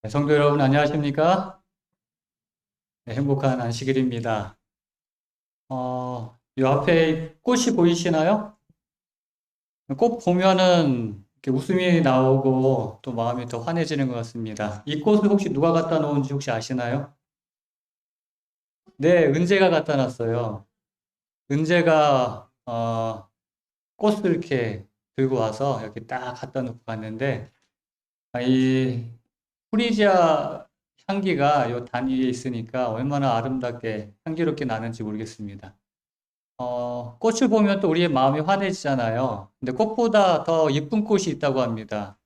네, 성도 여러분 안녕하십니까? 네, 행복한 안식일입니다. 요 앞에 꽃이 보이시나요? 꽃 보면은 이렇게 웃음이 나오고 또 마음이 더 환해지는 것 같습니다. 이 꽃을 혹시 누가 갖다 놓은지 혹시 아시나요? 네, 은재가 갖다 놨어요. 은재가 꽃을 이렇게 들고 와서 이렇게 딱 갖다 놓고 갔는데 이 프리지아 향기가 요 단위에 있으니까 얼마나 아름답게 향기롭게 나는지 모르겠습니다. 꽃을 보면 또 우리의 마음이 환해지잖아요. 근데 꽃보다 더 예쁜 꽃이 있다고 합니다.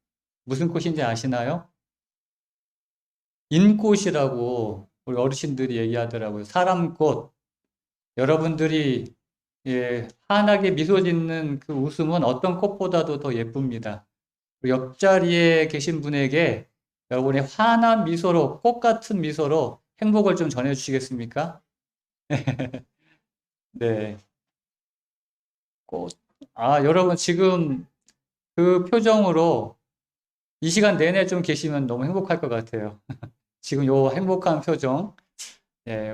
무슨 꽃인지 아시나요? 인꽃이라고 우리 어르신들이 얘기하더라고요. 사람꽃. 여러분들이 환하게 미소 짓는 그 웃음은 어떤 꽃보다도 더 예쁩니다. 우리 옆자리에 계신 분에게 여러분의 환한 미소로, 꽃 같은 미소로 행복을 좀 전해주시겠습니까? 네. 꽃. 여러분 지금 그 표정으로 이 시간 내내 좀 계시면 너무 행복할 것 같아요. 지금 요 행복한 표정,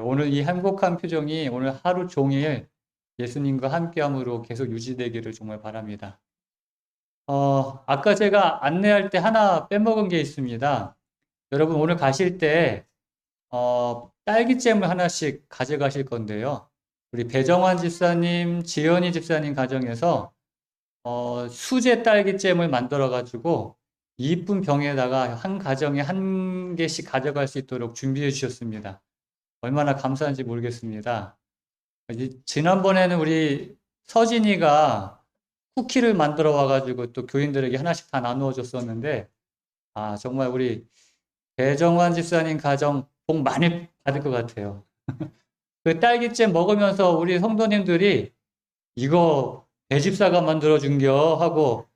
오늘 이 행복한 표정이 오늘 하루 종일 예수님과 함께함으로 계속 유지되기를 정말 바랍니다. 아까 제가 안내할 때 하나 빼먹은 게 있습니다. 여러분 오늘 가실 때, 딸기잼을 하나씩 가져가실 건데요. 우리 배정환 집사님, 지연이 집사님 가정에서 수제 딸기잼을 만들어 가지고 이쁜 병에다가 한 가정에 한 개씩 가져갈 수 있도록 준비해 주셨습니다. 얼마나 감사한지 모르겠습니다. 지난번에는 우리 서진이가 쿠키를 만들어 와가지고 또 교인들에게 하나씩 다 나누어 줬었는데, 정말 우리 배정환 집사님 가정 복 많이 받을 것 같아요. 그 딸기잼 먹으면서 우리 성도님들이 이거 배 집사가 만들어준겨 하고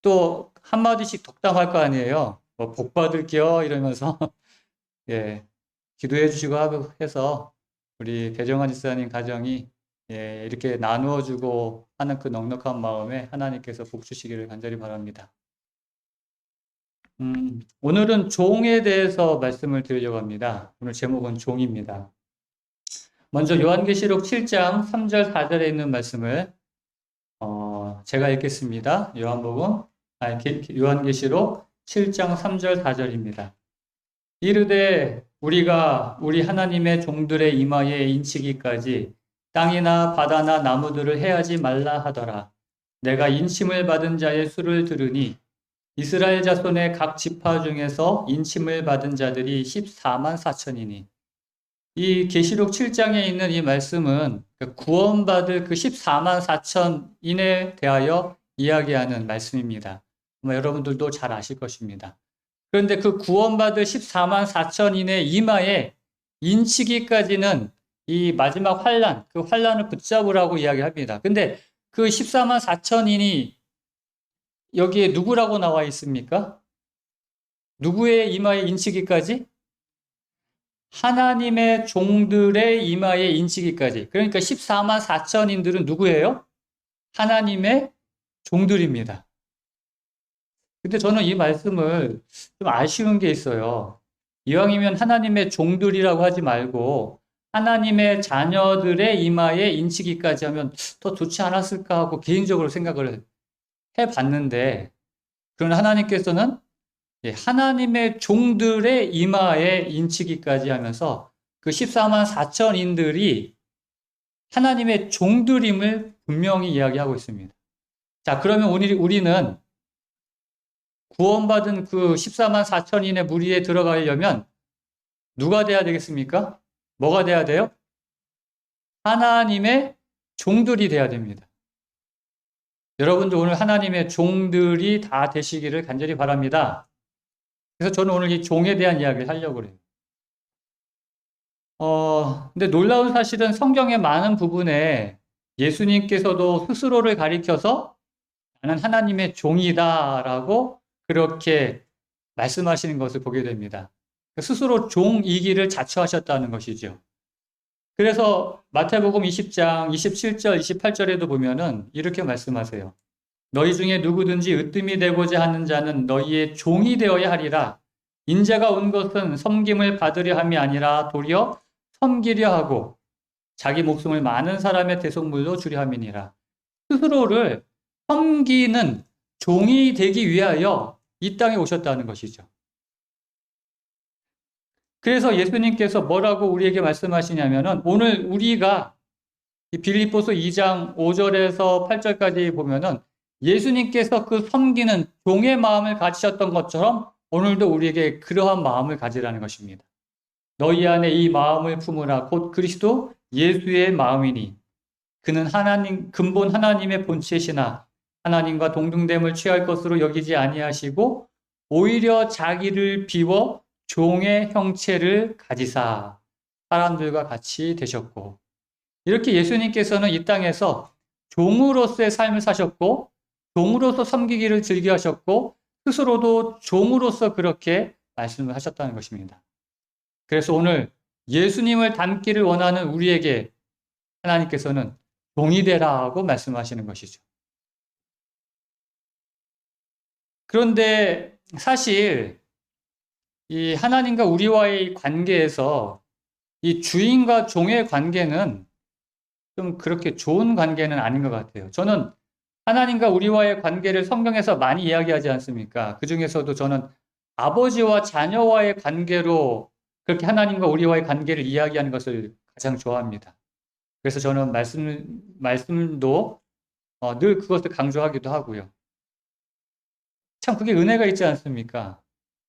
또 한마디씩 덕담할 거 아니에요. 뭐 복 받을게요 이러면서 예, 기도해 주시고 하고 해서 우리 배정환 집사님 가정이 이렇게 나누어 주고 하는 그 넉넉한 마음에 하나님께서 복 주시기를 간절히 바랍니다. 오늘은 종에 대해서 말씀을 드리려고 합니다. 오늘 제목은 종입니다. 먼저 요한계시록 7장 3절 4절에 있는 말씀을 제가 읽겠습니다. 요한계시록 7장 3절 4절입니다. 이르되 우리가 우리 하나님의 종들의 이마에 인치기까지 땅이나 바다나 나무들을 해하지 말라 하더라. 내가 인침을 받은 자의 수를 들으니 이스라엘 자손의 각 지파 중에서 인침을 받은 자들이 14만 4천이니 이 계시록 7장에 있는 이 말씀은 구원받을 그 14만 4천인에 대하여 이야기하는 말씀입니다. 아마 여러분들도 잘 아실 것입니다. 그런데 그 구원받을 14만 4천인의 이마에 인치기까지는 이 마지막 환란, 그 환란을 붙잡으라고 이야기합니다. 근데 그 14만 4천인이 여기에 누구라고 나와 있습니까? 누구의 이마에 인치기까지? 하나님의 종들의 이마에 인치기까지. 그러니까 14만 4천인들은 누구예요? 하나님의 종들입니다. 근데 저는 이 말씀을 좀 아쉬운 게 있어요. 이왕이면 하나님의 종들이라고 하지 말고 하나님의 자녀들의 이마에 인치기까지 하면 더 좋지 않았을까 하고 개인적으로 생각을 해봤는데, 그러나 하나님께서는 하나님의 종들의 이마에 인치기까지 하면서 그 14만 4천인들이 하나님의 종들임을 분명히 이야기하고 있습니다. 자, 그러면 우리는 구원받은 그 14만 4천인의 무리에 들어가려면 누가 돼야 되겠습니까? 뭐가 돼야 돼요? 하나님의 종들이 돼야 됩니다. 여러분들 오늘 하나님의 종들이 다 되시기를 간절히 바랍니다. 그래서 저는 오늘 이 종에 대한 이야기를 하려고 그래요. 근데 놀라운 사실은 성경의 많은 부분에 예수님께서도 스스로를 가리켜서 나는 하나님의 종이다라고 그렇게 말씀하시는 것을 보게 됩니다. 스스로 종이기를 자처하셨다는 것이죠. 그래서 마태복음 20장 27절, 28절에도 보면은 이렇게 말씀하세요. 너희 중에 누구든지 으뜸이 되고자 하는 자는 너희의 종이 되어야 하리라. 인자가 온 것은 섬김을 받으려 함이 아니라 도리어 섬기려 하고 자기 목숨을 많은 사람의 대속물로 주려 함이니라. 스스로를 섬기는 종이 되기 위하여 이 땅에 오셨다는 것이죠. 그래서 예수님께서 뭐라고 우리에게 말씀하시냐면은 오늘 우리가 이 빌립보서 2장 5절에서 8절까지 보면은 예수님께서 그 섬기는 종의 마음을 가지셨던 것처럼 오늘도 우리에게 그러한 마음을 가지라는 것입니다. 너희 안에 이 마음을 품으라. 곧 그리스도 예수의 마음이니 그는 하나님 근본 하나님의 본체시나 하나님과 동등됨을 취할 것으로 여기지 아니하시고 오히려 자기를 비워 종의 형체를 가지사 사람들과 같이 되셨고, 이렇게 예수님께서는 이 땅에서 종으로서의 삶을 사셨고 종으로서 섬기기를 즐겨하셨고 스스로도 종으로서 그렇게 말씀을 하셨다는 것입니다. 그래서 오늘 예수님을 닮기를 원하는 우리에게 하나님께서는 종이 되라고 말씀하시는 것이죠. 그런데 사실 이 하나님과 우리와의 관계에서 이 주인과 종의 관계는 좀 그렇게 좋은 관계는 아닌 것 같아요. 저는 하나님과 우리와의 관계를 성경에서 많이 이야기하지 않습니까? 그 중에서도 저는 아버지와 자녀와의 관계로 그렇게 하나님과 우리와의 관계를 이야기하는 것을 가장 좋아합니다. 그래서 저는 말씀도 늘 그것을 강조하기도 하고요. 참 그게 은혜가 있지 않습니까?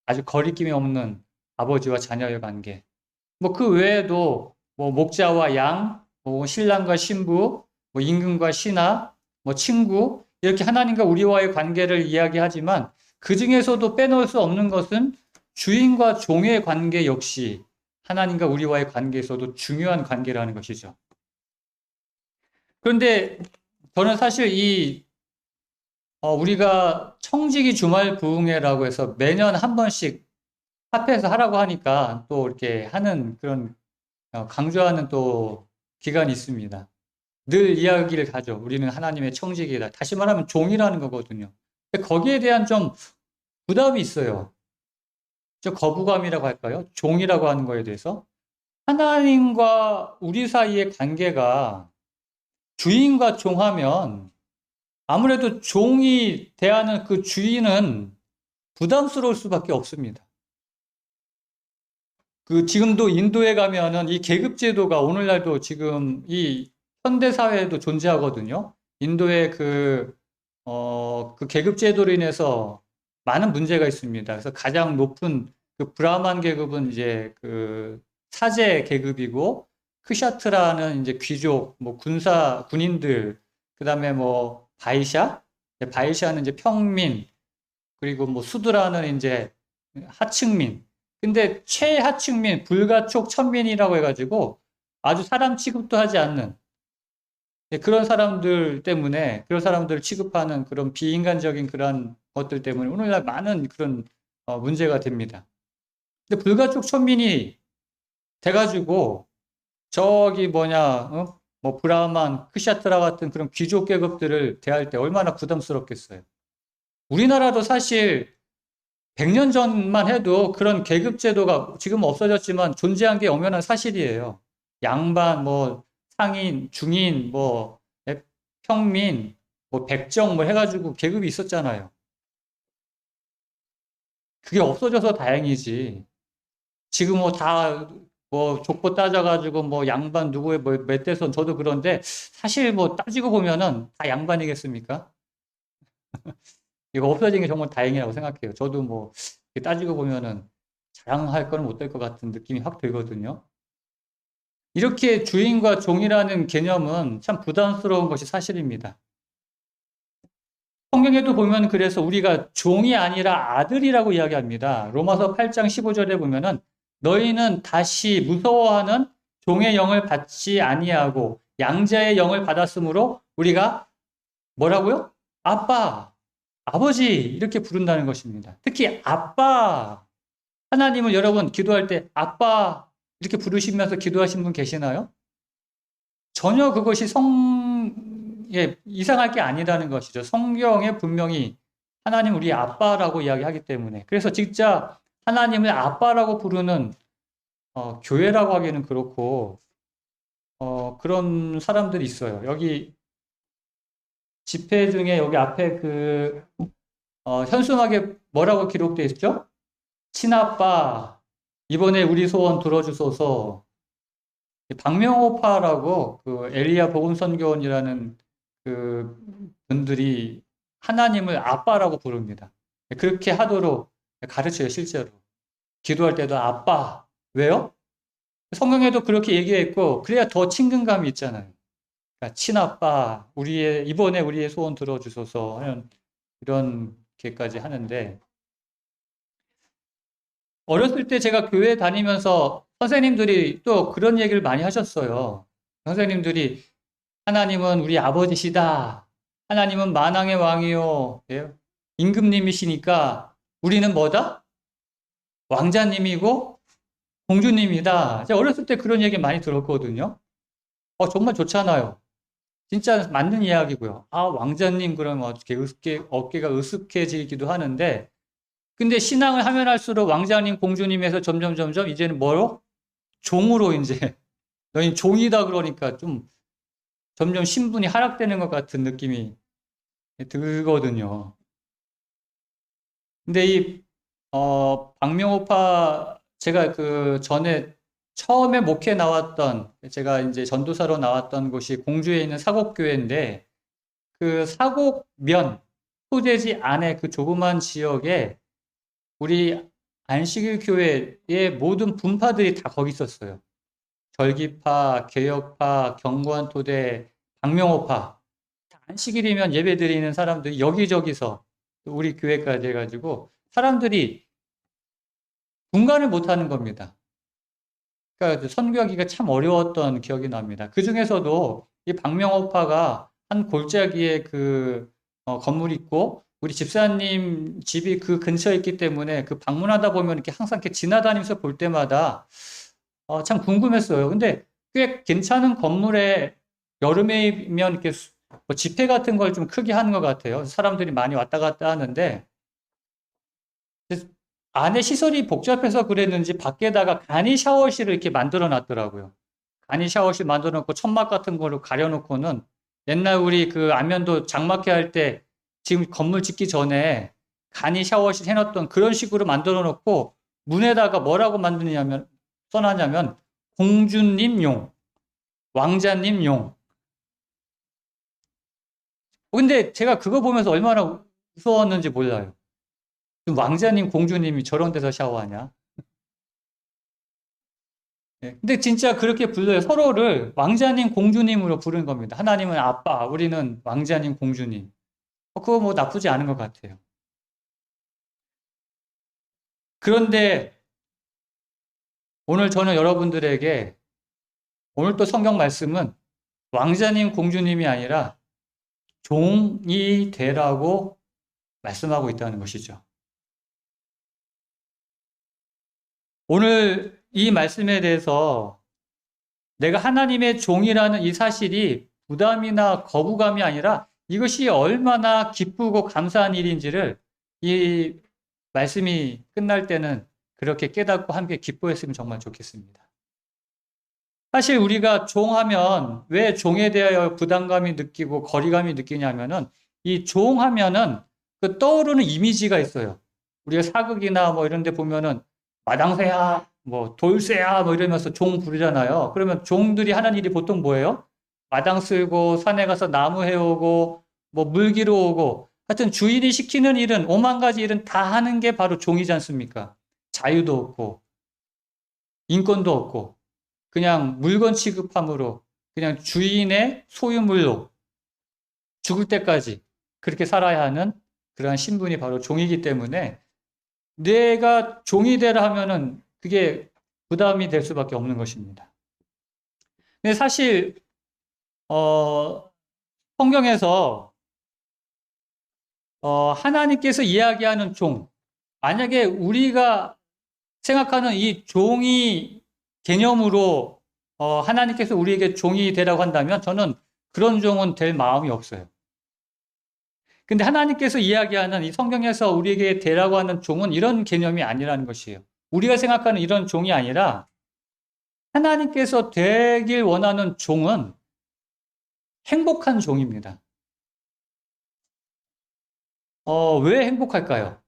아주 거리낌이 없는 아버지와 자녀의 관계. 뭐 그 외에도 뭐 목자와 양, 뭐 신랑과 신부, 뭐 임금과 신하, 뭐 친구, 이렇게 하나님과 우리와의 관계를 이야기하지만 그 중에서도 빼놓을 수 없는 것은 주인과 종의 관계 역시 하나님과 우리와의 관계에서도 중요한 관계라는 것이죠. 그런데 저는 사실 우리가 청지기 주말 부흥회라고 해서 매년 한 번씩 합해서 하라고 하니까 또 이렇게 하는 그런 강조하는 또 기간이 있습니다. 늘 이야기를 하죠. 우리는 하나님의 청지기다. 다시 말하면 종이라는 거거든요. 근데 거기에 대한 좀 부담이 있어요. 좀 거부감이라고 할까요? 종이라고 하는 거에 대해서. 하나님과 우리 사이의 관계가 주인과 종하면 아무래도 종이 대하는 그 주인은 부담스러울 수밖에 없습니다. 지금도 인도에 가면은 이 계급제도가 오늘날도 지금 이 현대사회에도 존재하거든요. 인도의 그 계급제도로 인해서 많은 문제가 있습니다. 그래서 가장 높은 그 브라만 계급은 이제 그 사제 계급이고, 크샤트라는 이제 귀족, 뭐 군인들, 그 다음에 뭐 바이샤는 이제 평민, 그리고 뭐 수드라는 이제 하층민. 근데 최하층민, 불가촉 천민이라고 해가지고 아주 사람 취급도 하지 않는 그런 사람들 때문에, 그런 사람들을 취급하는 그런 비인간적인 그런 것들 때문에 오늘날 많은 그런 문제가 됩니다. 근데 불가촉 천민이 돼가지고 저기 뭐 브라만, 크샤트라 같은 그런 귀족 계급들을 대할 때 얼마나 부담스럽겠어요. 우리나라도 사실 100년 전만 해도 그런 계급제도가 지금은 없어졌지만 존재한 게 엄연한 사실이에요. 양반, 뭐 상인, 중인, 뭐 평민, 뭐 백정 뭐 해가지고 계급이 있었잖아요. 그게 없어져서 다행이지. 지금 뭐 족보 따져가지고 뭐 양반 누구의 뭐 몇 대선, 저도 그런데 사실 뭐 따지고 보면은 다 양반이겠습니까? 이거 없어진 게 정말 다행이라고 생각해요. 저도 뭐 따지고 보면은 자랑할 건 못 될 것 같은 느낌이 확 들거든요. 이렇게 주인과 종이라는 개념은 참 부담스러운 것이 사실입니다. 성경에도 보면 그래서 우리가 종이 아니라 아들이라고 이야기합니다. 로마서 8장 15절에 보면은 너희는 다시 무서워하는 종의 영을 받지 아니하고 양자의 영을 받았으므로 우리가 뭐라고요? 아빠, 아버지 이렇게 부른다는 것입니다. 특히 아빠, 하나님을 여러분 기도할 때 아빠 이렇게 부르시면서 기도하신 분 계시나요? 전혀 그것이 이상할 게 아니라는 것이죠. 성경에 분명히 하나님 우리 아빠라고 이야기하기 때문에. 그래서 진짜 하나님을 아빠라고 부르는 교회라고 하기는 그렇고 그런 사람들이 있어요. 여기 집회 중에 여기 앞에 현수막에 뭐라고 기록되어 있죠? 친아빠, 이번에 우리 소원 들어주소서. 박명호파라고 그 엘리야 복음선교원이라는 그 분들이 하나님을 아빠라고 부릅니다. 그렇게 하도록 가르쳐요, 실제로. 기도할 때도 아빠. 왜요? 성경에도 그렇게 얘기했고, 그래야 더 친근감이 있잖아요. 그러니까 친아빠, 이번에 우리의 소원 들어주소서 하는 이런 게까지 하는데, 어렸을 때 제가 교회 다니면서 선생님들이 또 그런 얘기를 많이 하셨어요. 선생님들이 하나님은 우리 아버지시다. 하나님은 만왕의 왕이요. 예? 임금님이시니까 우리는 뭐다? 왕자님이고 공주님이다. 제가 어렸을 때 그런 얘기 많이 들었거든요. 정말 좋잖아요. 진짜 맞는 이야기고요. 왕자님 그러면 어깨가 으쓱해지기도 하는데, 근데 신앙을 하면 할수록 왕자님, 공주님에서 점점 이제는 뭐로? 종으로 이제, 너희 종이다 그러니까 좀 점점 신분이 하락되는 것 같은 느낌이 들거든요. 근데 박명호파, 제가 그 전에 처음에 목회 나왔던, 제가 이제 전도사로 나왔던 곳이 공주에 있는 사곡교회인데, 그 사곡면, 소재지 안에 그 조그만 지역에 우리 안식일 교회의 모든 분파들이 다 거기 있었어요. 절기파, 개혁파, 경구한토대, 박명호파. 안식일이면 예배 드리는 사람들이 여기저기서 우리 교회까지 해가지고 사람들이 분간을 못하는 겁니다. 그러니까 선교하기가 참 어려웠던 기억이 납니다. 그 중에서도 이 박명호파가 한 골짜기에 건물이 있고 우리 집사님 집이 그 근처에 있기 때문에 그 방문하다 보면 이렇게 항상 이렇게 지나다니면서 볼 때마다 참 궁금했어요. 근데 꽤 괜찮은 건물에 여름에면 이렇게 뭐 집회 같은 걸 좀 크게 하는 것 같아요. 사람들이 많이 왔다 갔다 하는데 안에 시설이 복잡해서 그랬는지 밖에다가 간이 샤워실을 이렇게 만들어 놨더라고요. 간이 샤워실 만들어 놓고 천막 같은 걸로 가려 놓고는 옛날 우리 그 안면도 장막회 할 때 지금 건물 짓기 전에 간이 샤워실 해놨던 그런 식으로 만들어 놓고 문에다가 뭐라고 써놨냐면 공주님용, 왕자님용. 근데 제가 그거 보면서 얼마나 무서웠는지 몰라요. 왕자님, 공주님이 저런 데서 샤워하냐? 예. 근데 진짜 그렇게 불러요. 서로를 왕자님, 공주님으로 부르는 겁니다. 하나님은 아빠, 우리는 왕자님, 공주님. 그거 뭐 나쁘지 않은 것 같아요. 그런데 오늘 저는 여러분들에게 오늘 또 성경 말씀은 왕자님, 공주님이 아니라 종이 되라고 말씀하고 있다는 것이죠. 오늘 이 말씀에 대해서 내가 하나님의 종이라는 이 사실이 부담이나 거부감이 아니라 이것이 얼마나 기쁘고 감사한 일인지를 이 말씀이 끝날 때는 그렇게 깨닫고 함께 기뻐했으면 정말 좋겠습니다. 사실 우리가 종하면 왜 종에 대하여 부담감이 느끼고 거리감이 느끼냐면은 이 종하면은 그 떠오르는 이미지가 있어요. 우리가 사극이나 뭐 이런 데 보면은 마당새야, 뭐 돌쇠야 뭐 이러면서 종 부르잖아요. 그러면 종들이 하는 일이 보통 뭐예요? 마당 쓸고 산에 가서 나무 해오고 뭐 물기로 오고 하여튼 주인이 시키는 일은 오만 가지 일은 다 하는 게 바로 종이지 않습니까? 자유도 없고 인권도 없고 그냥 물건 취급함으로 그냥 주인의 소유물로 죽을 때까지 그렇게 살아야 하는 그러한 신분이 바로 종이기 때문에 내가 종이 되라 하면은 그게 부담이 될 수밖에 없는 것입니다. 근데 사실 성경에서 하나님께서 이야기하는 종, 만약에 우리가 생각하는 이 종이 개념으로 하나님께서 우리에게 종이 되라고 한다면 저는 그런 종은 될 마음이 없어요. 근데 하나님께서 이야기하는 이 성경에서 우리에게 되라고 하는 종은 이런 개념이 아니라는 것이에요. 우리가 생각하는 이런 종이 아니라 하나님께서 되길 원하는 종은 행복한 종입니다. 왜 행복할까요?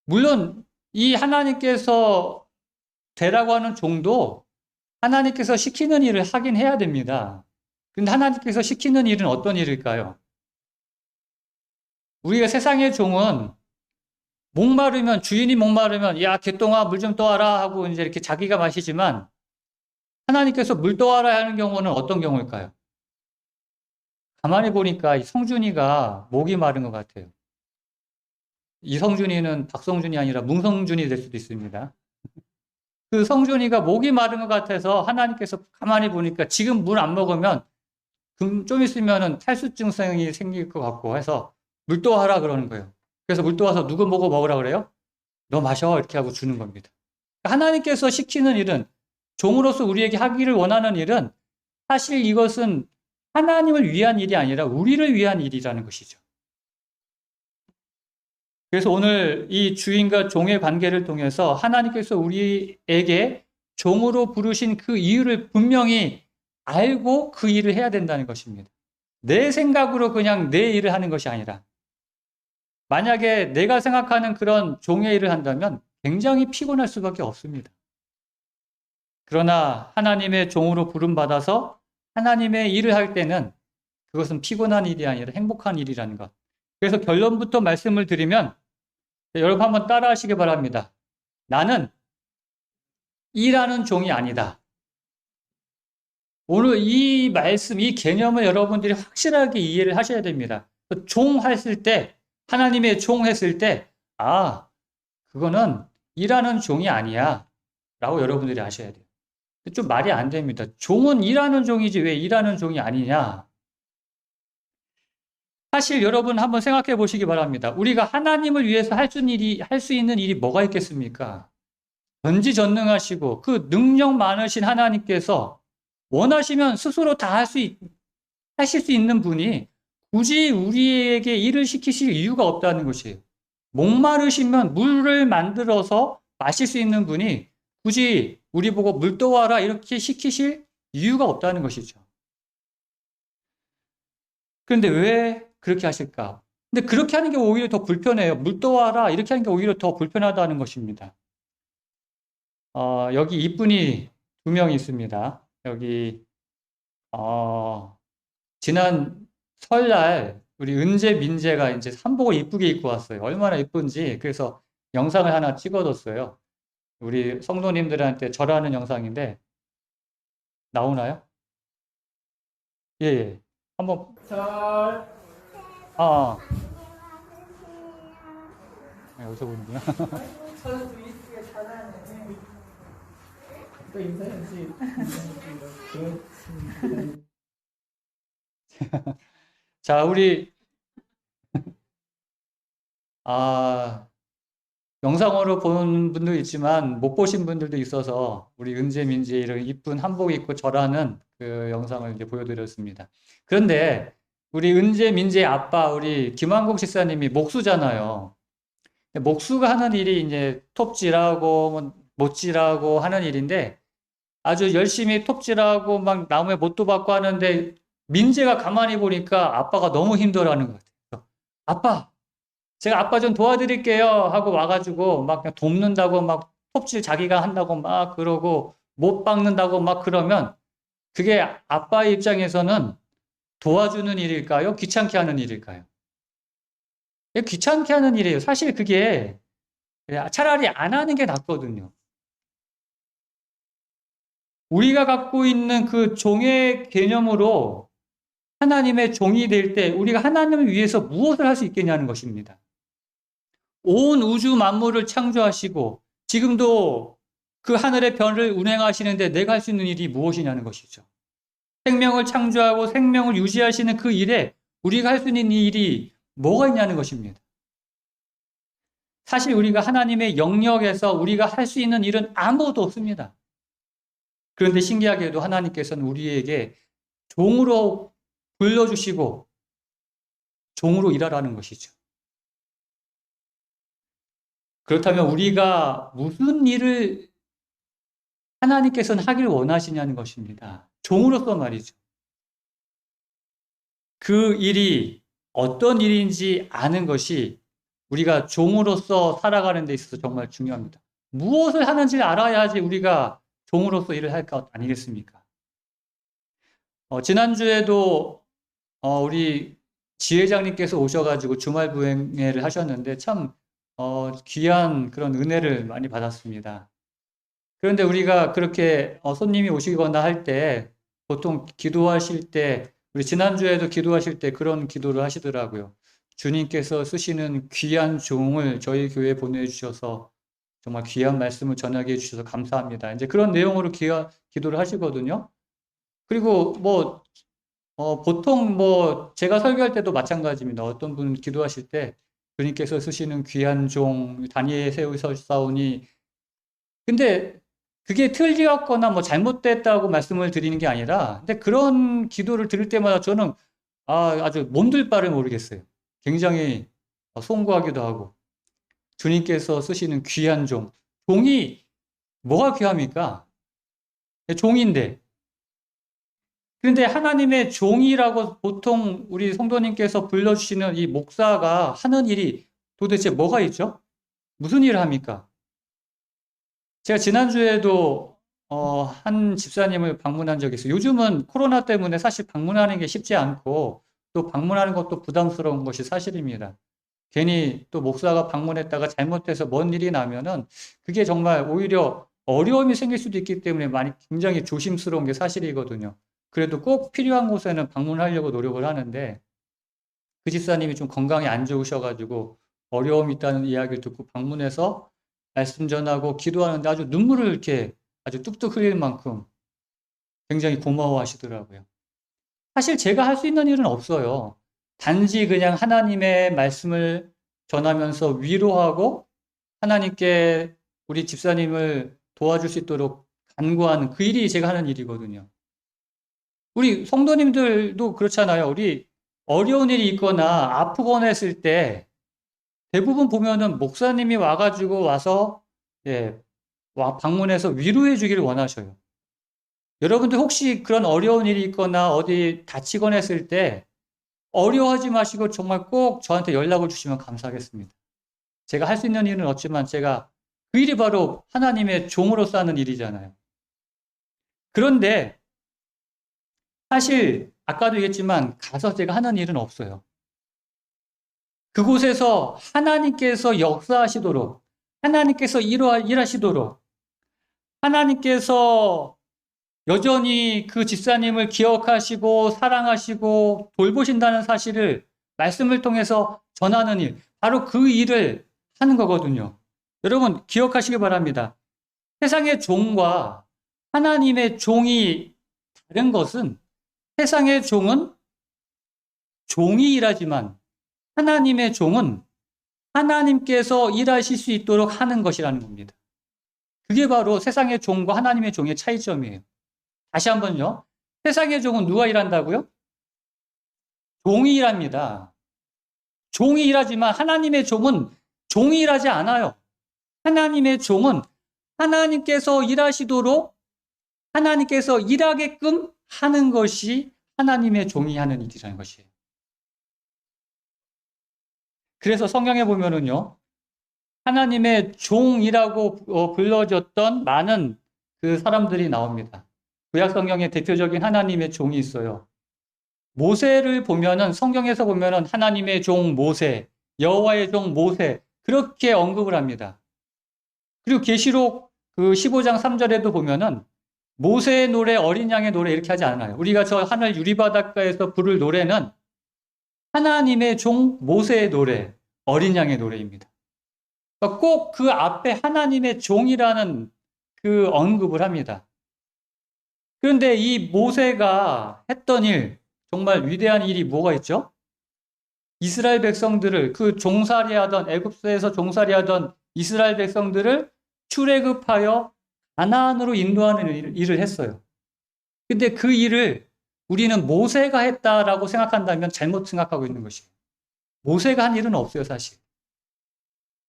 물론 이 하나님께서 되라고 하는 종도 하나님께서 시키는 일을 하긴 해야 됩니다. 근데 하나님께서 시키는 일은 어떤 일일까요? 우리가 세상의 종은 목마르면, 주인이 목마르면, 야, 개똥아, 물 좀 떠와라 하고 이제 이렇게 자기가 마시지만, 하나님께서 물 떠와라 하는 경우는 어떤 경우일까요? 가만히 보니까 이 성준이가 목이 마른 것 같아요. 이 성준이는 박성준이 아니라 뭉성준이 될 수도 있습니다. 그 성준이가 목이 마른 것 같아서 하나님께서 가만히 보니까 지금 물 안 먹으면 좀 있으면은 탈수 증상이 생길 것 같고 해서 물 떠와라 그러는 거예요. 그래서 물 떠와서 누구 보고 먹으라 그래요? 너 마셔 이렇게 하고 주는 겁니다. 하나님께서 시키는 일은 종으로서 우리에게 하기를 원하는 일은 사실 이것은 하나님을 위한 일이 아니라 우리를 위한 일이라는 것이죠. 그래서 오늘 이 주인과 종의 관계를 통해서 하나님께서 우리에게 종으로 부르신 그 이유를 분명히 알고 그 일을 해야 된다는 것입니다. 내 생각으로 그냥 내 일을 하는 것이 아니라 만약에 내가 생각하는 그런 종의 일을 한다면 굉장히 피곤할 수밖에 없습니다. 그러나 하나님의 종으로 부름받아서 하나님의 일을 할 때는 그것은 피곤한 일이 아니라 행복한 일이라는 것. 그래서 결론부터 말씀을 드리면 여러분 한번 따라 하시기 바랍니다. 나는 일하는 종이 아니다. 오늘 이 말씀, 이 개념을 여러분들이 확실하게 이해를 하셔야 됩니다. 종 했을 때, 하나님의 종 했을 때, 그거는 일하는 종이 아니야. 라고 여러분들이 아셔야 돼요. 좀 말이 안 됩니다. 종은 일하는 종이지 왜 일하는 종이 아니냐. 사실 여러분 한번 생각해 보시기 바랍니다. 우리가 하나님을 위해서 할 수 있는 일이 뭐가 있겠습니까? 전지전능하시고 그 능력 많으신 하나님께서 원하시면 스스로 다 하실 수 있는 분이 굳이 우리에게 일을 시키실 이유가 없다는 것이에요. 목마르시면 물을 만들어서 마실 수 있는 분이 굳이 우리 보고 물 떠와라 이렇게 시키실 이유가 없다는 것이죠. 그런데 왜 그렇게 하실까? 근데 그렇게 하는 게 오히려 더 불편해요. 물 떠와라 이렇게 하는 게 오히려 더 불편하다는 것입니다. 여기 이쁜이 2명 있습니다. 여기 지난 설날 우리 은재 민재가 이제 한복을 이쁘게 입고 왔어요. 얼마나 이쁜지. 그래서 영상을 하나 찍어뒀어요. 우리 성도님들한테 절하는 영상인데 나오나요? 예, 예. 한번 여기서 보는구나. 저는 또 이쁘게 잘하네. 또 인사해야지. 그렇지. 자, 우리 영상으로 보는 분도 있지만 못 보신 분들도 있어서 우리 은재 민재 이런 이쁜 한복 입고 절하는 그 영상을 이제 보여드렸습니다. 그런데 우리 은재 민재 아빠 우리 김한국 집사님이 목수잖아요. 목수가 하는 일이 이제 톱질하고 못질하고 하는 일인데 아주 열심히 톱질하고 막 나무에 못도 박고 하는데 민재가 가만히 보니까 아빠가 너무 힘들어하는 것 같아요. 아빠, 제가 아빠 좀 도와드릴게요 하고 와가지고 막 그냥 돕는다고 막 톱질 자기가 한다고 막 그러고 못 박는다고 막 그러면 그게 아빠 입장에서는 도와주는 일일까요? 귀찮게 하는 일일까요? 귀찮게 하는 일이에요. 사실 그게 차라리 안 하는 게 낫거든요. 우리가 갖고 있는 그 종의 개념으로 하나님의 종이 될 때 우리가 하나님을 위해서 무엇을 할 수 있겠냐는 것입니다. 온 우주 만물을 창조하시고 지금도 그 하늘의 별을 운행하시는데 내가 할 수 있는 일이 무엇이냐는 것이죠. 생명을 창조하고 생명을 유지하시는 그 일에 우리가 할 수 있는 일이 뭐가 있냐는 것입니다. 사실 우리가 하나님의 영역에서 우리가 할 수 있는 일은 아무것도 없습니다. 그런데 신기하게도 하나님께서는 우리에게 종으로 불러주시고 종으로 일하라는 것이죠. 그렇다면 우리가 무슨 일을 하나님께서는 하길 원하시냐는 것입니다. 종으로서 말이죠. 그 일이 어떤 일인지 아는 것이 우리가 종으로서 살아가는 데 있어서 정말 중요합니다. 무엇을 하는지를 알아야지 우리가 종으로서 일을 할 것 아니겠습니까? 지난주에도 우리 지회장님께서 오셔가지고 주말 부행회를 하셨는데 참 귀한 그런 은혜를 많이 받았습니다. 그런데 우리가 그렇게 손님이 오시거나 할 때 보통 기도하실 때 우리 지난주에도 기도하실 때 그런 기도를 하시더라고요. 주님께서 쓰시는 귀한 종을 저희 교회에 보내주셔서 정말 귀한 말씀을 전하게 해주셔서 감사합니다. 이제 그런 내용으로 기도를 하시거든요. 그리고 보통 제가 설교할 때도 마찬가지입니다. 어떤 분은 기도하실 때 주님께서 쓰시는 귀한 종 다니엘에 세우셨사오니 근데 그게 틀렸거나 잘못됐다고 말씀을 드리는 게 아니라 근데 그런 기도를 들을 때마다 저는 아주 몸둘 바를 모르겠어요. 굉장히 송구하기도 하고 주님께서 쓰시는 귀한 종이 뭐가 귀합니까? 종인데 그런데 하나님의 종이라고 보통 우리 성도님께서 불러주시는 이 목사가 하는 일이 도대체 뭐가 있죠? 무슨 일을 합니까? 제가 지난주에도 한 집사님을 방문한 적이 있어요. 요즘은 코로나 때문에 사실 방문하는 게 쉽지 않고 또 방문하는 것도 부담스러운 것이 사실입니다. 괜히 또 목사가 방문했다가 잘못해서 뭔 일이 나면은 그게 정말 오히려 어려움이 생길 수도 있기 때문에 굉장히 조심스러운 게 사실이거든요. 그래도 꼭 필요한 곳에는 방문하려고 노력을 하는데 그 집사님이 좀 건강이 안 좋으셔가지고 어려움이 있다는 이야기를 듣고 방문해서 말씀 전하고 기도하는데 아주 눈물을 이렇게 아주 뚝뚝 흘릴 만큼 굉장히 고마워하시더라고요. 사실 제가 할 수 있는 일은 없어요. 단지 그냥 하나님의 말씀을 전하면서 위로하고 하나님께 우리 집사님을 도와줄 수 있도록 간구하는 그 일이 제가 하는 일이거든요. 우리 성도님들도 그렇잖아요. 우리 어려운 일이 있거나 아프거나 했을 때 대부분 보면은 목사님이 와서 방문해서 위로해 주기를 원하셔요. 여러분들 혹시 그런 어려운 일이 있거나 어디 다치거나 했을 때 어려워하지 마시고 정말 꼭 저한테 연락을 주시면 감사하겠습니다. 제가 할 수 있는 일은 없지만 그 일이 바로 하나님의 종으로서 하는 일이잖아요. 그런데 사실 아까도 얘기했지만 가서 제가 하는 일은 없어요. 그곳에서 하나님께서 역사하시도록 하나님께서 일하시도록 하나님께서 여전히 그 집사님을 기억하시고 사랑하시고 돌보신다는 사실을 말씀을 통해서 전하는 일, 바로 그 일을 하는 거거든요. 여러분 기억하시기 바랍니다. 세상의 종과 하나님의 종이 다른 것은 세상의 종은 종이 일하지만 하나님의 종은 하나님께서 일하실 수 있도록 하는 것이라는 겁니다. 그게 바로 세상의 종과 하나님의 종의 차이점이에요. 다시 한번요. 세상의 종은 누가 일한다고요? 종이 일합니다. 종이 일하지만 하나님의 종은 종이 일하지 않아요. 하나님의 종은 하나님께서 일하시도록 하나님께서 일하게끔 하는 것이 하나님의 종이 하는 일이라는 것이에요. 그래서 성경에 보면은요, 하나님의 종이라고 불러졌던 많은 그 사람들이 나옵니다. 구약 성경에 대표적인 하나님의 종이 있어요. 모세를 보면은 성경에서 보면은 하나님의 종 모세, 여호와의 종 모세 그렇게 언급을 합니다. 그리고 계시록 그 15장 3절에도 보면은 모세의 노래, 어린 양의 노래 이렇게 하지 않아요. 우리가 저 하늘 유리바닷가에서 부를 노래는 하나님의 종 모세의 노래, 어린 양의 노래입니다. 그러니까 꼭 그 앞에 하나님의 종이라는 그 언급을 합니다. 그런데 이 모세가 했던 일, 정말 위대한 일이 뭐가 있죠? 이스라엘 백성들을 그 애굽에서 종살이하던 이스라엘 백성들을 출애굽하여 가나안으로 인도하는 일을 했어요. 근데 그 일을 우리는 모세가 했다라고 생각한다면 잘못 생각하고 있는 것이에요. 모세가 한 일은 없어요, 사실.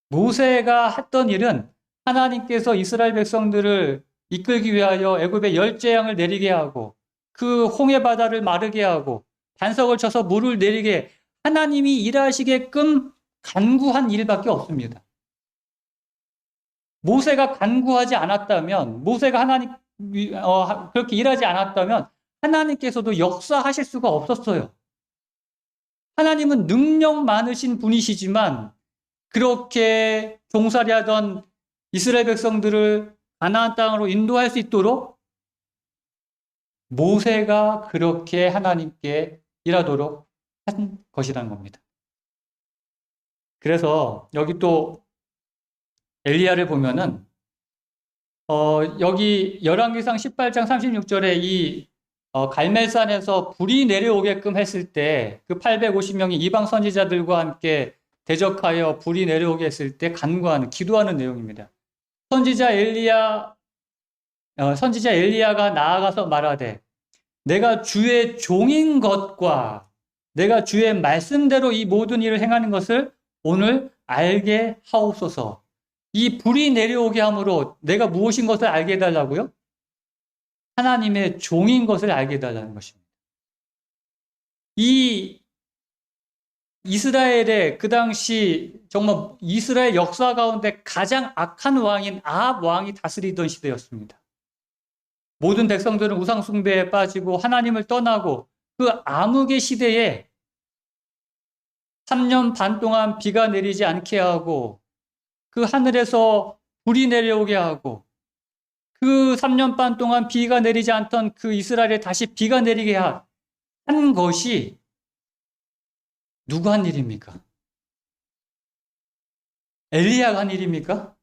모세가 했던 일은 하나님께서 이스라엘 백성들을 이끌기 위하여 애굽에 열 재앙을 내리게 하고 그 홍해 바다를 마르게 하고 반석을 쳐서 물을 내리게 하나님이 일하시게끔 간구한 일밖에 없습니다. 모세가 간구하지 않았다면, 모세가 그렇게 일하지 않았다면 하나님께서도 역사하실 수가 없었어요. 하나님은 능력 많으신 분이시지만 그렇게 종살이하던 이스라엘 백성들을 가나안 땅으로 인도할 수 있도록 모세가 그렇게 하나님께 일하도록 한 것이라는 겁니다. 그래서 여기 또 엘리야를 보면은 여기 열왕기상 18장 36절에 이 갈멜산에서 불이 내려오게끔 했을 때 그 850명이 이방 선지자들과 함께 대적하여 불이 내려오게 했을 때 간구하는 기도하는 내용입니다. 선지자 엘리야가 나아가서 말하되 내가 주의 종인 것과 내가 주의 말씀대로 이 모든 일을 행하는 것을 오늘 알게 하옵소서. 이 불이 내려오게 함으로 내가 무엇인 것을 알게 해달라고요? 하나님의 종인 것을 알게 해달라는 것입니다. 이 이스라엘의 그 당시 정말 이스라엘 역사 가운데 가장 악한 왕인 아합 왕이 다스리던 시대였습니다. 모든 백성들은 우상 숭배에 빠지고 하나님을 떠나고 그 암흑의 시대에 3년 반 동안 비가 내리지 않게 하고 그 하늘에서 불이 내려오게 하고 그 3년 반 동안 비가 내리지 않던 그 이스라엘에 다시 비가 내리게 한 것이 누가 한 일입니까? 엘리야가 한 일입니까?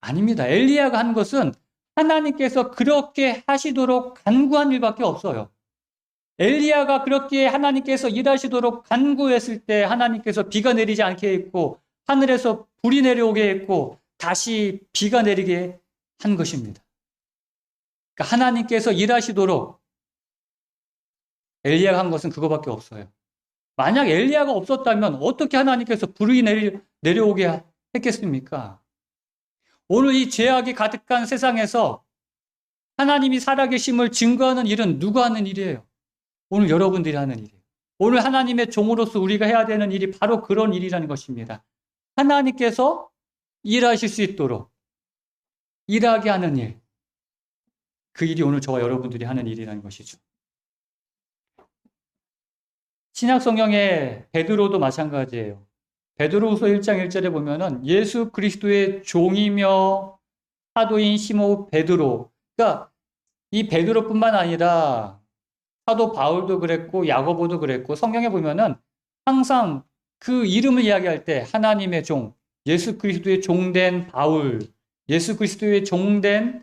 아닙니다. 엘리야가 한 것은 하나님께서 그렇게 하시도록 간구한 일밖에 없어요. 엘리야가 그렇게 하나님께서 일하시도록 간구했을 때 하나님께서 비가 내리지 않게 했고 하늘에서 불이 내려오게 했고 다시 비가 내리게 한 것입니다. 그러니까 하나님께서 일하시도록 엘리야가 한 것은 그거밖에 없어요. 만약 엘리야가 없었다면 어떻게 하나님께서 불이 내려오게 했겠습니까? 오늘 이 죄악이 가득한 세상에서 하나님이 살아계심을 증거하는 일은 누가 하는 일이에요? 오늘 여러분들이 하는 일이에요. 오늘 하나님의 종으로서 우리가 해야 되는 일이 바로 그런 일이라는 것입니다. 하나님께서 일하실 수 있도록 일하게 하는 일. 그 일이 오늘 저와 여러분들이 하는 일이라는 것이죠. 신약 성경의 베드로도 마찬가지예요. 베드로후서 1장 1절에 보면은 예수 그리스도의 종이며 사도인 시몬 베드로. 그러니까 이 베드로뿐만 아니라 사도 바울도 그랬고 야고보도 그랬고 성경에 보면은 항상 그 이름을 이야기할 때 하나님의 종, 예수 그리스도의 종된 바울, 예수 그리스도의 종된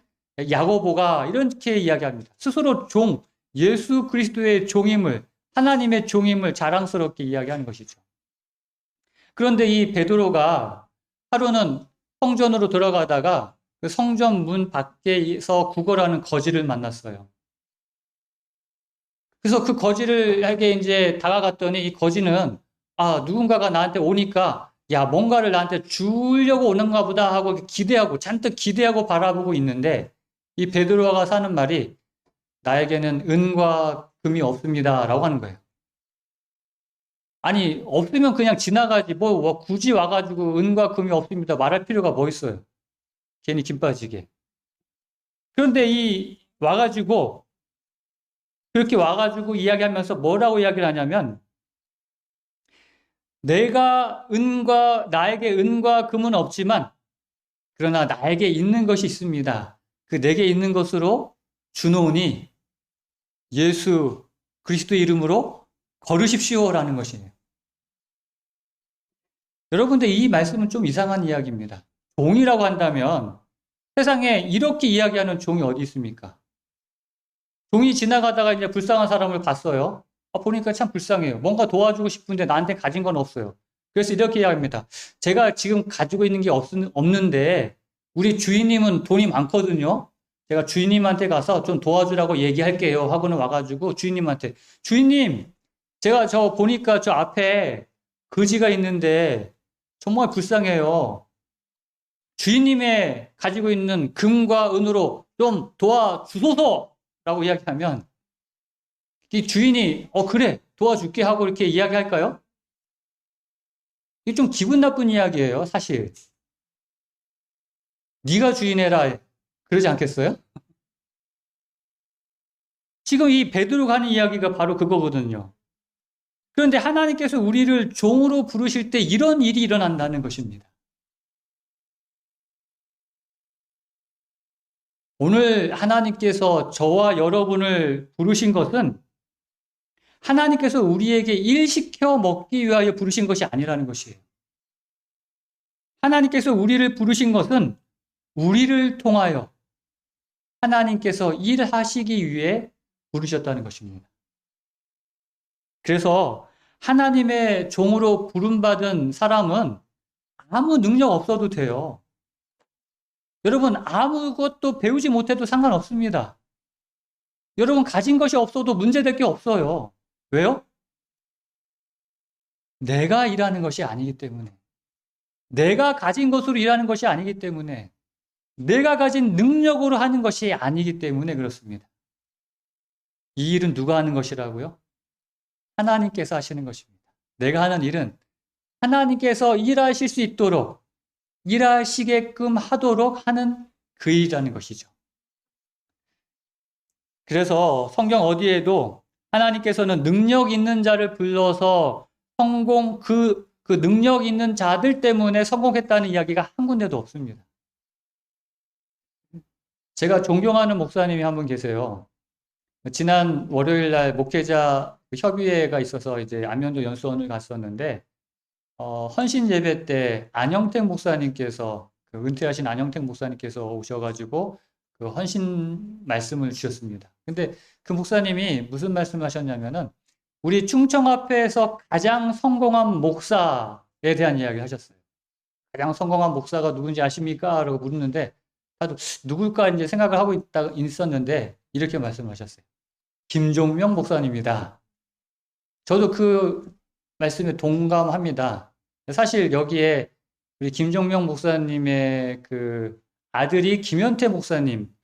야고보가 이렇게 이야기합니다. 스스로 종, 예수 그리스도의 종임을, 하나님의 종임을 자랑스럽게 이야기하는 것이죠. 그런데 이 베드로가 하루는 성전으로 들어가다가 그 성전 문 밖에서 구걸하는 거지를 만났어요. 그래서 그 거지를에게 이제 다가갔더니 이 거지는 누군가가 나한테 오니까 뭔가를 나한테 주려고 오는가 보다 하고 잔뜩 기대하고 바라보고 있는데 이 베드로가 사는 말이 나에게는 은과 금이 없습니다 라고 하는 거예요. 아니 없으면 그냥 지나가지 뭐 굳이 와가지고 은과 금이 없습니다 말할 필요가 뭐 있어요. 괜히 김 빠지게. 그런데 그렇게 와가지고 이야기하면서 뭐라고 이야기를 하냐면 나에게 은과 금은 없지만 그러나 나에게 있는 것이 있습니다. 그 내게 있는 것으로 주노니 예수 그리스도의 이름으로 걸으십시오라는 것이네요. 여러분들 이 말씀은 좀 이상한 이야기입니다. 종이라고 한다면 세상에 이렇게 이야기하는 종이 어디 있습니까? 종이 지나가다가 이제 불쌍한 사람을 봤어요. 보니까 참 불쌍해요. 뭔가 도와주고 싶은데 나한테 가진 건 없어요. 그래서 이렇게 이야기합니다. 제가 지금 가지고 있는 게 없는데 우리 주인님은 돈이 많거든요. 제가 주인님한테 가서 좀 도와주라고 얘기할게요 하고는 와가지고 주인님한테 주인님 제가 저 보니까 저 앞에 거지가 있는데 정말 불쌍해요. 주인님의 가지고 있는 금과 은으로 좀 도와주소서라고 이야기하면 이 주인이 그래 도와줄게 하고 이렇게 이야기할까요? 이게 좀 기분 나쁜 이야기예요, 사실. 네가 주인해라 그러지 않겠어요? 지금 이 베드로가 하는 이야기가 바로 그거거든요. 그런데 하나님께서 우리를 종으로 부르실 때 이런 일이 일어난다는 것입니다. 오늘 하나님께서 저와 여러분을 부르신 것은 하나님께서 우리에게 일 시켜 먹기 위하여 부르신 것이 아니라는 것이에요. 하나님께서 우리를 부르신 것은 우리를 통하여 하나님께서 일하시기 위해 부르셨다는 것입니다. 그래서 하나님의 종으로 부름받은 사람은 아무 능력 없어도 돼요. 여러분, 아무것도 배우지 못해도 상관없습니다. 여러분, 가진 것이 없어도 문제될 게 없어요. 왜요? 내가 일하는 것이 아니기 때문에. 내가 가진 것으로 일하는 것이 아니기 때문에. 내가 가진 능력으로 하는 것이 아니기 때문에 그렇습니다. 이 일은 누가 하는 것이라고요? 하나님께서 하시는 것입니다. 내가 하는 일은 하나님께서 일하실 수 있도록 일하시게끔 하도록 하는 그 일이라는 것이죠. 그래서 성경 어디에도 하나님께서는 능력 있는 자를 불러서 그 능력 있는 자들 때문에 성공했다는 이야기가 한 군데도 없습니다. 제가 존경하는 목사님이 한 분 계세요. 지난 월요일 날 목회자 협의회가 있어서 이제 안면도 연수원을 갔었는데, 헌신 예배 때 안영택 목사님께서, 은퇴하신 안영택 목사님께서 오셔가지고 그 헌신 말씀을 주셨습니다. 근데 그 목사님이 무슨 말씀을 하셨냐면은, 우리 충청합회에서 가장 성공한 목사에 대한 이야기를 하셨어요. 가장 성공한 목사가 누군지 아십니까? 라고 물었는데, 다들 누굴까 이제 생각을 하고 있었는데, 이렇게 말씀하셨어요. 김종명 목사님이다. 저도 그 말씀에 동감합니다. 사실 여기에 우리 김종명 목사님의 그 아들이 김현태 목사님,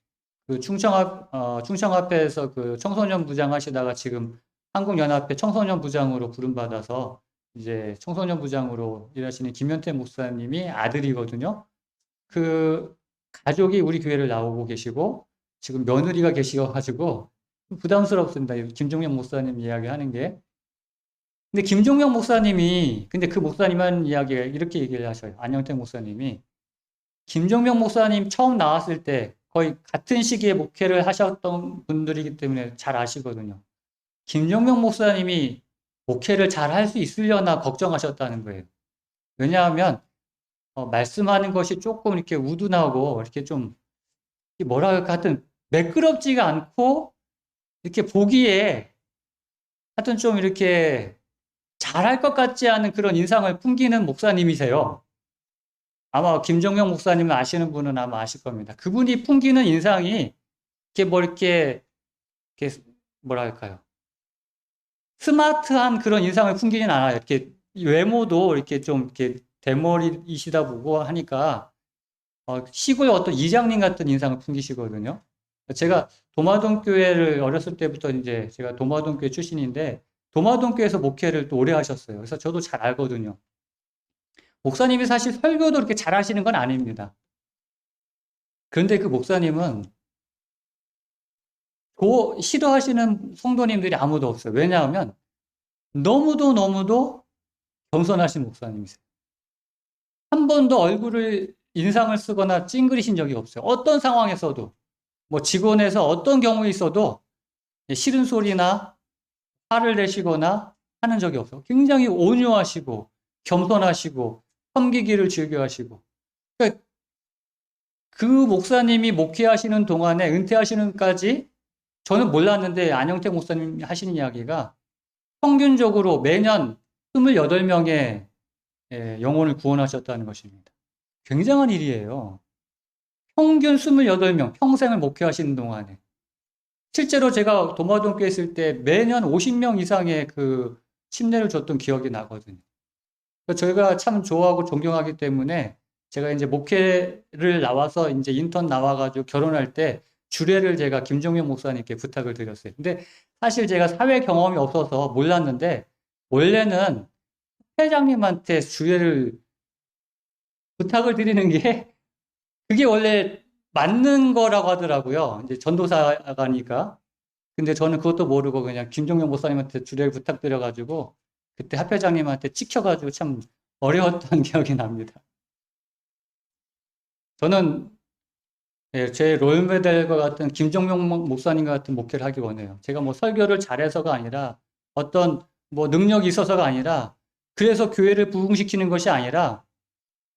그 충청합회에서 그 청소년 부장 하시다가 지금 한국연합회 청소년 부장으로 부름받아서 이제 청소년 부장으로 일하시는 김현태 목사님이 아들이거든요. 그 가족이 우리 교회를 나오고 계시고 지금 며느리가 계시어가지고 부담스럽습니다. 김종명 목사님 이야기하는 게. 근데 김종명 목사님이, 근데 그 목사님 한 이야기가 이렇게 얘기를 하셔요. 안영택 목사님이. 김종명 목사님 처음 나왔을 때 거의 같은 시기에 목회를 하셨던 분들이기 때문에 잘 아시거든요. 김종명 목사님이 목회를 잘 할 수 있으려나 걱정하셨다는 거예요. 왜냐하면, 말씀하는 것이 조금 이렇게 우둔하고, 이렇게 좀, 뭐라 할까, 하여튼, 매끄럽지가 않고, 이렇게 보기에, 하여튼 좀 이렇게, 잘할 것 같지 않은 그런 인상을 풍기는 목사님이세요. 아마 김종명 목사님을 아시는 분은 아마 아실 겁니다. 그분이 풍기는 인상이 이렇게 이렇게 뭐랄까요. 스마트한 그런 인상을 풍기진 않아요. 이렇게 외모도 이렇게 좀 이렇게 대머리이시다 보고 하니까 시골 어떤 이장님 같은 인상을 풍기시거든요. 제가 도마동교회를 어렸을 때부터 이제 제가 도마동교회 출신인데 도마동교회에서 목회를 또 오래 하셨어요. 그래서 저도 잘 알거든요. 목사님이 사실 설교도 그렇게 잘 하시는 건 아닙니다. 그런데 그 목사님은 싫어하시는 성도님들이 아무도 없어요. 왜냐하면 너무도 겸손하신 목사님이세요. 한 번도 인상을 쓰거나 찡그리신 적이 없어요. 어떤 상황에서도, 뭐 직원에서 어떤 경우에 있어도 싫은 소리나 화를 내시거나 하는 적이 없어요. 굉장히 온유하시고 겸손하시고 섬기기를 즐겨하시고. 그러니까 그 목사님이 목회하시는 동안에 은퇴하시는까지 저는 몰랐는데 안영택 목사님 하시는 이야기가 평균적으로 매년 28명의 영혼을 구원하셨다는 것입니다. 굉장한 일이에요. 평균 28명, 평생을 목회하시는 동안에. 실제로 제가 도마동교회 있을 때 매년 50명 이상의 그 침례를 줬던 기억이 나거든요. 저희가 참 좋아하고 존경하기 때문에 제가 이제 목회를 나와서 이제 인턴 나와가지고 결혼할 때 주례를 제가 김종명 목사님께 부탁을 드렸어요. 근데 사실 제가 사회 경험이 없어서 몰랐는데 원래는 회장님한테 주례를 부탁을 드리는 게 그게 원래 맞는 거라고 하더라고요. 이제 전도사가니까. 근데 저는 그것도 모르고 그냥 김종명 목사님한테 주례를 부탁드려가지고 그때 합회장님한테 찍혀가지고 참 어려웠던 기억이 납니다. 저는 예, 제 롤모델과 같은 김종명 목사님 같은 목회를 하기 원해요. 제가 뭐 설교를 잘해서가 아니라 어떤 뭐 능력이 있어서가 아니라 그래서 교회를 부흥시키는 것이 아니라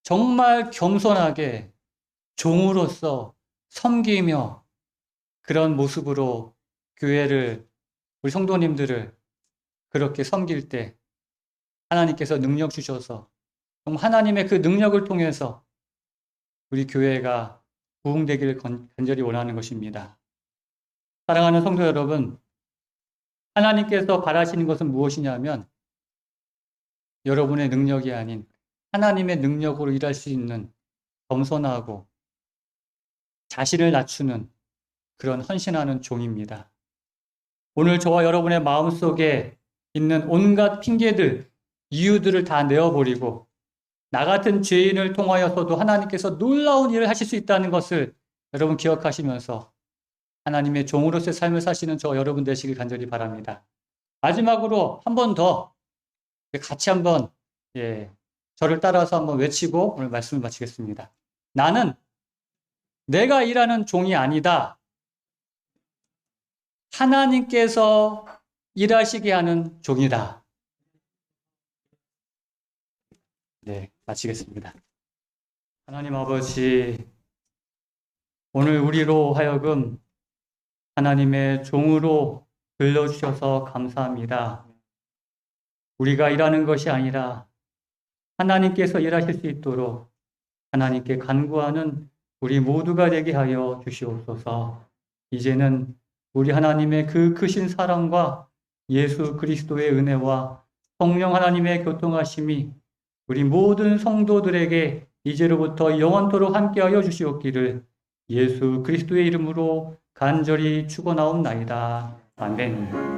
정말 겸손하게 종으로서 섬기며 그런 모습으로 교회를 우리 성도님들을 그렇게 섬길 때 하나님께서 능력 주셔서 정말 하나님의 그 능력을 통해서 우리 교회가 부흥되기를 간절히 원하는 것입니다. 사랑하는 성도 여러분, 하나님께서 바라시는 것은 무엇이냐면 여러분의 능력이 아닌 하나님의 능력으로 일할 수 있는 겸손하고 자신을 낮추는 그런 헌신하는 종입니다. 오늘 저와 여러분의 마음속에 있는 온갖 핑계들, 이유들을 다 내어버리고 나 같은 죄인을 통하여서도 하나님께서 놀라운 일을 하실 수 있다는 것을 여러분 기억하시면서 하나님의 종으로서의 삶을 사시는 저 여러분 되시길 간절히 바랍니다. 마지막으로 한 번 더 같이 한번 저를 따라서 한번 외치고 오늘 말씀을 마치겠습니다. 나는 내가 일하는 종이 아니다. 하나님께서 일하시게 하는 종이다. 네, 마치겠습니다. 하나님 아버지, 오늘 우리로 하여금 하나님의 종으로 불러주셔서 감사합니다. 우리가 일하는 것이 아니라 하나님께서 일하실 수 있도록 하나님께 간구하는 우리 모두가 되게 하여 주시옵소서. 이제는 우리 하나님의 그 크신 사랑과 예수 그리스도의 은혜와 성령 하나님의 교통하심이 우리 모든 성도들에게 이제로부터 영원토록 함께하여 주시옵기를 예수 그리스도의 이름으로 간절히 축원하옵나이다. 아멘.